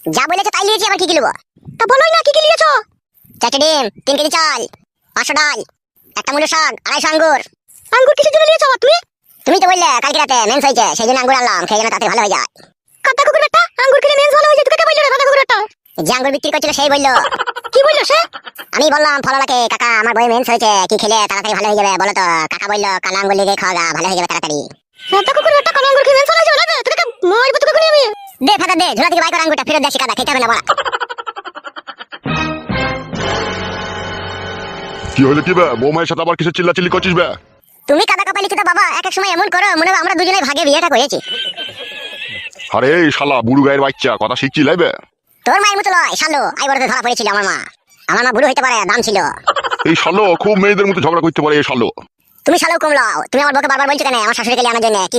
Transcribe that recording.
যা বলেছো তাই নিয়েছি, আবার কি কি নেবো? তা বলোই না কি কি নিয়েছো। 4টে ডিম, 3 কেজি চাল, 500 ডাল, একটা মূলো শাক, 250 আঙ্গুর। আঙ্গুর কিসের জন্য নিয়েছো তুমি? তুমি তো বললে কালকে রাতে মেন্স হয়েছে, সেই জন্য আঙ্গুর আনলাম, খেয়ে যেন তাতে ভালো হয়ে যায়। কাদা কুকুর বেটা, আঙ্গুর খেলে মেন্স ভালো হয়ে যায়, তোকে কে বললো রে কাদা কুকুর বেটা? যে আঙ্গুর বিক্রি করছিল সেই বললো। কি বললো সে? আমি বললাম ফললাকে, কাকা আমার বই মেন্স হয়েছে, কি খেলে তাড়াতাড়ি ভালো হয়ে যাবে বলো তো? কাকা বললো কালো আঙ্গুর লিগে খাওয়া, ভালো হয়ে যাবে তাড়াতাড়ি। কাদা কুকুর বেটা, কালো আঙ্গুর খেয়ে মেন্স ভালো হয়ে যাবে? তোকে মারবো তোকে করে আমি। দে ফাদা দে, ঝোলা থেকে বাই কর আঙ্গুরটা, ফেরত দেশি কাদা খেতে হবে না বড়া। কি হলো কি বে? বৌমায়ের সাথে আবার কিসের চিল্লাচিল্লি করছিস বে? তুমি কাদা কপালি তো বাবা, এক এক সময় এমন করো মনে হয় আমরা দুজনেই ভাগে বিয়েটা করেছি। আরে এই শালা বুড়ো গায়ের বাচ্চা, কথা শিখছি লাইবে? তোর মায়ের মতো লয় শালো, আই বড়তে ধরা পড়েছিল আমার মা। আমার মা বুড়ো হইতে পারে, দাম ছিল। এই শালো খুব মেয়েদের মতো ঝগড়া করতে পারে এই শালো। তুমি শালো কমলাও, তুমি আমার বউকে বারবার বলছো কেন আমার শাশুড়ি গেলে আনার জন্য? কি